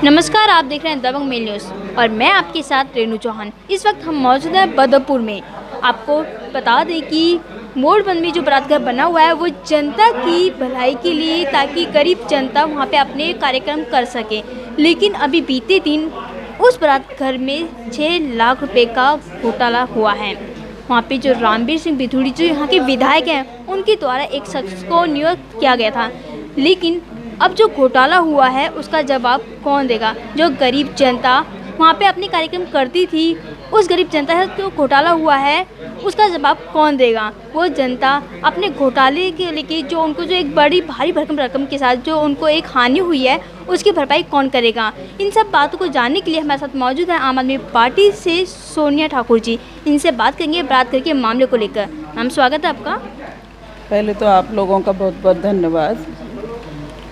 नमस्कार, आप देख रहे हैं दबंग मेल न्यूज़ और मैं आपके साथ रेणु चौहान। इस वक्त हम मौजूद हैं बदरपुर में। आपको बता दें कि मोड़बंद में जो बारात घर बना हुआ है वो जनता की भलाई के लिए, ताकि गरीब जनता वहां पे अपने कार्यक्रम कर सके। लेकिन अभी बीते दिन उस बारात घर में 6 लाख रुपए का घोटाला हुआ है। वहाँ पे जो रामवीर सिंह बिधूड़ी जो यहाँ के विधायक हैं, उनके द्वारा एक शख्स को नियुक्त किया गया था। लेकिन अब जो घोटाला हुआ है उसका जवाब कौन देगा? जो गरीब जनता वहाँ पे अपने कार्यक्रम करती थी, उस गरीब जनता से जो घोटाला हुआ है उसका जवाब कौन देगा? वो जनता अपने घोटाले के लेके जो उनको जो एक बड़ी भारी भरकम रकम के साथ जो उनको एक हानि हुई है उसकी भरपाई कौन करेगा? इन सब बातों को जानने के लिए हमारे साथ मौजूद है आम आदमी पार्टी से सोनिया ठाकुर जी। इनसे बात करेंगे बारात घर के मामले को लेकर। मैम, स्वागत है आपका। पहले तो आप लोगों का बहुत बहुत धन्यवाद।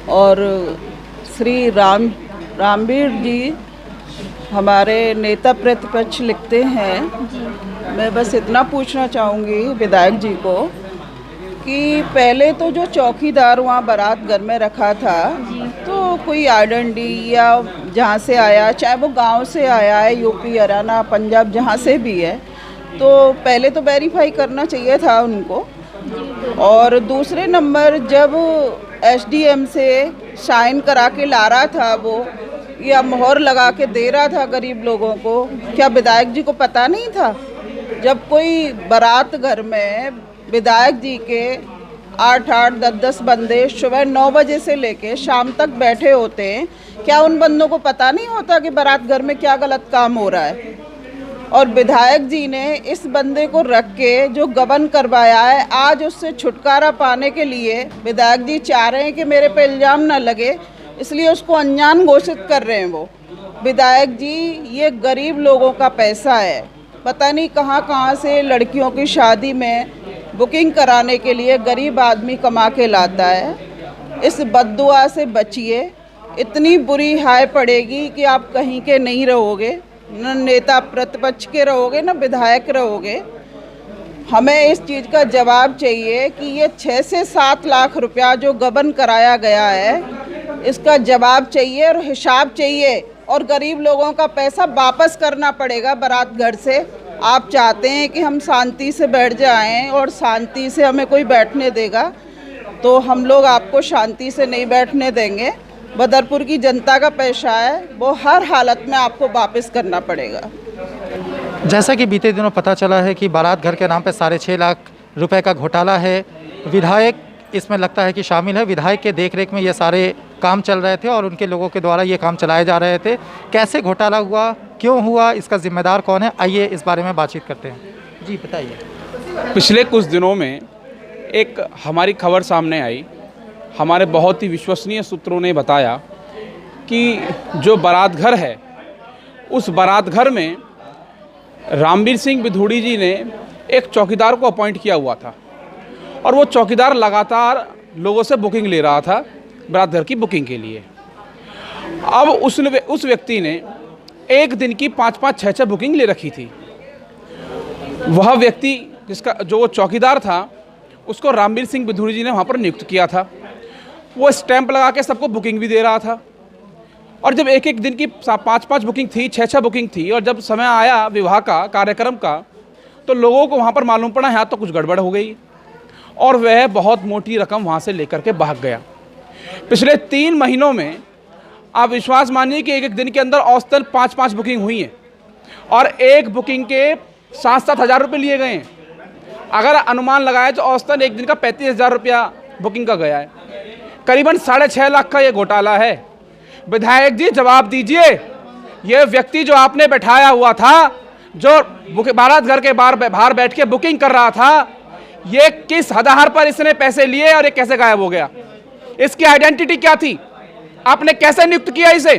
और श्री रामवीर जी हमारे नेता प्रतिपक्ष लिखते हैं। मैं बस इतना पूछना चाहूँगी विधायक जी को कि पहले तो जो चौकीदार वहाँ बारात घर में रखा था, तो कोई आइडेंटिटी या जहाँ से आया, चाहे वो गांव से आया है, यूपी, हरियाणा, पंजाब, जहाँ से भी है, तो पहले तो वेरीफाई करना चाहिए था उनको। और दूसरे नंबर, जब एसडीएम से साइन करा के ला रहा था वो, या मोहर लगा के दे रहा था गरीब लोगों को, क्या विधायक जी को पता नहीं था? जब कोई बारात घर में विधायक जी के 8-8, 10-10 बंदे सुबह 9 बजे से लेके शाम तक बैठे होते हैं, क्या उन बंदों को पता नहीं होता कि बारात घर में क्या गलत काम हो रहा है? और विधायक जी ने इस बंदे को रख के जो गबन करवाया है, आज उससे छुटकारा पाने के लिए विधायक जी चाह रहे हैं कि मेरे पे इल्ज़ाम ना लगे, इसलिए उसको अनजान घोषित कर रहे हैं। वो विधायक जी, ये गरीब लोगों का पैसा है, पता नहीं कहाँ कहाँ से लड़कियों की शादी में बुकिंग कराने के लिए गरीब आदमी कमा के लाता है। इस बद्दुआ से बचिए, इतनी बुरी हाय पड़ेगी कि आप कहीं के नहीं रहोगे, न नेता प्रतिपक्ष के रहोगे, न विधायक रहोगे। हमें इस चीज़ का जवाब चाहिए कि ये 6 से 7 लाख रुपया जो गबन कराया गया है, इसका जवाब चाहिए और हिसाब चाहिए। और गरीब लोगों का पैसा वापस करना पड़ेगा बारात घर से। आप चाहते हैं कि हम शांति से बैठ जाएं और शांति से हमें कोई बैठने देगा, तो हम लोग आपको शांति से नहीं बैठने देंगे। बदरपुर की जनता का पैसा है, वो हर हालत में आपको वापस करना पड़ेगा। जैसा कि बीते दिनों पता चला है कि बारात घर के नाम पे 6.5 लाख रुपए का घोटाला है। विधायक इसमें लगता है कि शामिल है। विधायक के देखरेख में ये सारे काम चल रहे थे और उनके लोगों के द्वारा ये काम चलाए जा रहे थे। कैसे घोटाला हुआ, क्यों हुआ, इसका जिम्मेदार कौन है, आइए इस बारे में बातचीत करते हैं। जी बताइए। पिछले कुछ दिनों में एक हमारी खबर सामने आई। हमारे बहुत ही विश्वसनीय सूत्रों ने बताया कि जो बारात घर है, उस बारात घर में रामवीर सिंह बिधूड़ी जी ने एक चौकीदार को अपॉइंट किया हुआ था और वो चौकीदार लगातार लोगों से बुकिंग ले रहा था बारात घर की बुकिंग के लिए। अब उस व्यक्ति ने एक दिन की 5-5, 6-6 बुकिंग ले रखी थी। वह व्यक्ति जो वो चौकीदार था, उसको रामवीर सिंह बिधूड़ी जी ने वहाँ पर नियुक्त किया था। वो स्टैंप लगा के सबको बुकिंग भी दे रहा था। और जब एक दिन की 5-5 बुकिंग थी, 6-6 बुकिंग थी, और जब समय आया विवाह का, कार्यक्रम का, तो लोगों को वहाँ पर मालूम पड़ा यहाँ तो कुछ गड़बड़ हो गई और वह बहुत मोटी रकम वहाँ से लेकर के भाग गया। पिछले 3 महीनों में आप विश्वास मानिए कि एक दिन के अंदर औसतन 5-5 बुकिंग हुई हैं और एक बुकिंग के 7-7 हज़ार रुपये लिए गए हैं। अगर अनुमान लगाए तो औसतन एक दिन का 35,000 रुपया बुकिंग का गया है। करीबन 6.5 लाख का ये घोटाला है। विधायक जी, जवाब दीजिए। ये व्यक्ति जो आपने बैठाया हुआ था, जो बारात घर के बाहर बैठ के बुकिंग कर रहा था, ये किस आधार पर इसने पैसे लिए और ये कैसे गायब हो गया? इसकी आइडेंटिटी क्या थी? आपने कैसे नियुक्त किया इसे?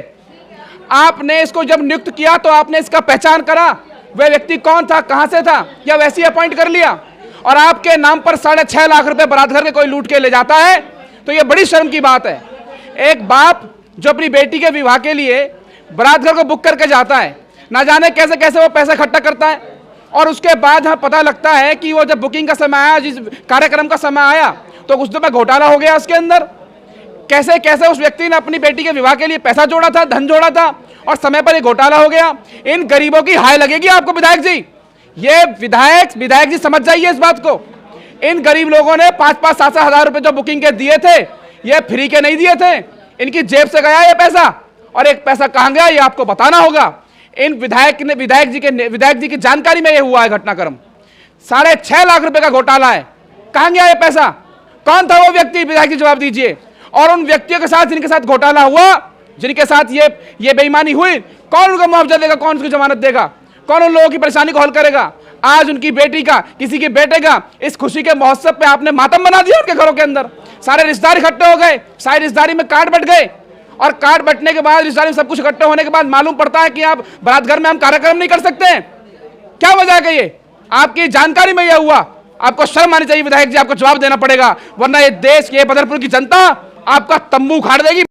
आपने इसको जब नियुक्त किया तो आपने इसका पहचान करा, वह व्यक्ति कौन था, कहां से था, या वैसे ही अपॉइंट कर लिया? और आपके नाम पर 6.5 लाख रुपए बारात घर के कोई लूट के ले जाता है तो ये बड़ी शर्म की बात है। एक बाप जो अपनी बेटी के विवाह के लिए बारात घर को बुक करके जाता है, ना जाने कैसे कैसे वो पैसा इकट्ठा करता है, और उसके बाद हमें पता लगता है कि वो जब बुकिंग का समय आया, जिस कार्यक्रम का समय आया, तो कुछ तो में घोटाला हो गया उसके अंदर। कैसे कैसे उस व्यक्ति ने अपनी बेटी के विवाह के लिए पैसा जोड़ा था, धन जोड़ा था, और समय पर ये घोटाला हो गया। इन गरीबों की हाय लगेगी आपको विधायक जी। ये विधायक जी समझ जाइए इस बात को। इन गरीब लोगों ने 5-5, 7-7 हजार रुपए जो बुकिंग के दिए थे, ये फ्री के नहीं दिए थे, इनकी जेब से गया ये पैसा, और एक पैसा कहां गया ये आपको बताना होगा। इन विधायक जी की जानकारी में ये हुआ है घटनाक्रम। 6.5 लाख रुपए का घोटाला है, कहां गया ये पैसा? कौन था वो व्यक्ति? विधायक जी जवाब दीजिए। और उन व्यक्तियों के साथ जिनके साथ घोटाला हुआ, जिनके साथ ये बेईमानी हुई, कौन उनको मुआवजा देगा? कौन उसकी जमानत देगा? कौन उन लोगों की परेशानी को हल करेगा? आज उनकी बेटी का, किसी के बेटे का इस खुशी के महोत्सव पे आपने मातम बना दिया उनके घरों के अंदर। सारे रिश्तेदार इकट्ठे हो गए, सारी रिश्तेदारी में कार्ड बट गए, और कार्ड बटने के बाद, रिश्तेदारी में सब कुछ इकट्ठे होने के बाद मालूम पड़ता है कि आप बारात घर में हम कार्यक्रम नहीं कर सकते हैं। क्या वजह है? ये आपकी जानकारी में यह हुआ। आपको शर्म आनी चाहिए विधायक जी, आपको जवाब देना पड़ेगा, वरना ये देश के बदरपुर की जनता आपका तंबू उखाड़ देगी।